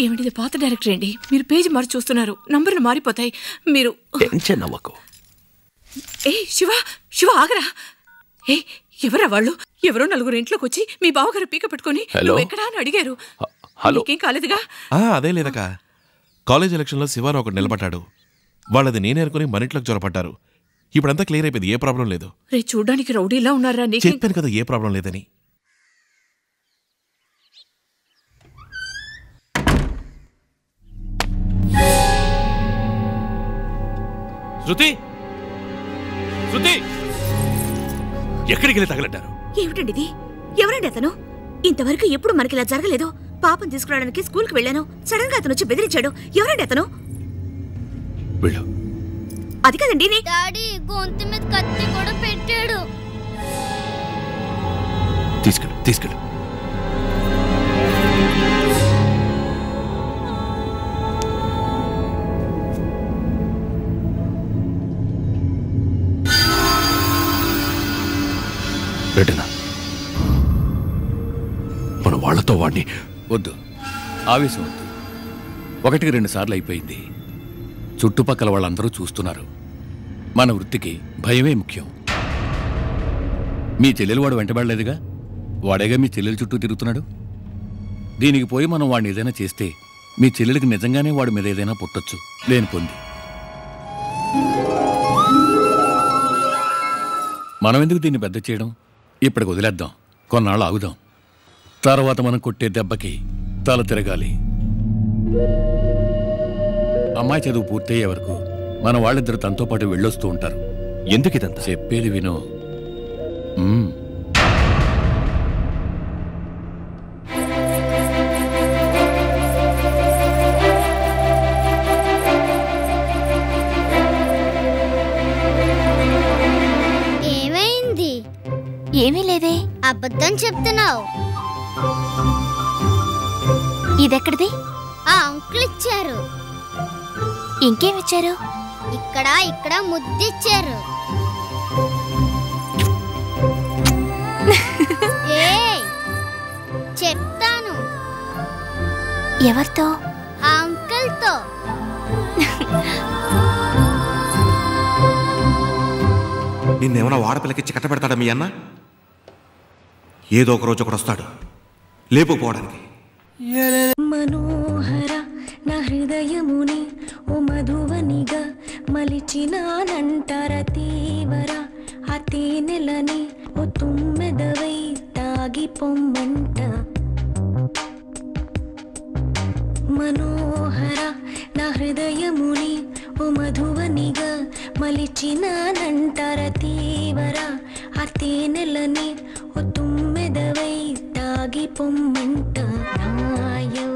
ఏమిటిది పాత డైరెక్టర్ అండి, మీరు పేజీ మార్చి చూస్తున్నారు, నంబర్లు మారిపోతాయి. మీరు టెన్షన్ అవ్వకు. శివ శివ ఆగరా. ఎవరా వాళ్ళు? ఎవరో నలుగురు ఇంట్లోకి వచ్చి మీ బావగారు పీక పెట్టుకుని ఎక్కడా అని అడిగారు. నీకేం కాలేదుగా? అదే లేదక్క, కాలేజ్ ఎలక్షన్లో శివారావు ఒకటి నిలబడ్డాడు. వాళ్ళది నేనే అనుకుని మన ఇంట్లోకి జ్వరపడ్డారు. ఇప్పుడంతా క్లియర్ అయిపోయింది, ఏ ప్రాబ్లం లేదు. రే చూడ్డానికి రౌడీలా ఉన్నారా? చెప్పాను కదా ఏ ప్రాబ్లం లేదని. శృతి శృతి ఎక్కడికి వెళ్ళి తగలడ్డారు? ఏమిటండి ఎవరండి అతను? ఇంతవరకు ఎప్పుడు మనకి ఇలా జరగలేదు. పాపం తీసుకురావడానికి స్కూల్కి వెళ్ళాను, సడన్ గా అతను వచ్చి బెదిరించాడు. ఎవరండి అతను? అది కదండి డాడీ గొంతు మీద కత్తి కూడా పెట్టాడు. తీసుకెళ్ళు తీసుకెళ్ళు. రెడ్డినా మన వాళ్లతో వాడిని వద్దు, ఆవేశం వద్దు. 1-2 సార్లు అయిపోయింది. చుట్టుపక్కల వాళ్ళందరూ చూస్తున్నారు. మన వృత్తికి భయమే ముఖ్యం. మీ చెల్లెలు వాడు వెంటబడలేదుగా, వాడేగా మీ చెల్లెలు చుట్టూ తిరుగుతున్నాడు. దీనికి పోయి మనం వాడిని ఏదైనా చేస్తే మీ చెల్లెలికి నిజంగానే వాడి మీద ఏదైనా పుట్టొచ్చు. లేని పొంది మనం ఎందుకు దీన్ని పెద్ద చేయడం? ఇప్పటికి వదిలేద్దాం, కొన్నాళ్ళు ఆగుదాం. తర్వాత మనం కొట్టే దెబ్బకి తల తిరగాలి. అమ్మాయి చదువు పూర్తయ్యే వరకు మన వాళ్ళిద్దరు తనతో పాటు వెళ్ళొస్తూ ఉంటారు. ఎందుకు ఇదంతా? చెప్పేది విను. ఏమైంది? ఏమీ లేదే. అబద్ధం చెప్తున్నావు. ఇదెక్కడిది? ఆ అంకుల్ ఇచ్చారు. ఇంకేమిచ్చారు? ఇక్కడ ముద్దిచ్చారు. చెప్తాను. ఎవరితో? ఆ అంకుల్తో. నిన్నేమన్నా వాడపిల్లకిచ్చి కట్టబెడతాడా మీ అన్న? ఏదో ఒక రోజు ఒకడు వస్తాడు లేపుకుపోవడానికి. మనోహర నా హృదయముని ఓ మధువనిగా మలిచినానంటర తీవర ఆ తేనెలని ఓ తుమ్మెదవై తాగి పొమ్మంట. మనోహర నా హృదయముని ఓ మధువనిగా మలిచినానంటర తీవర ఆ తేనెలని ఓ తుమ్మెదవై తాగి పొమ్మంట. నాయో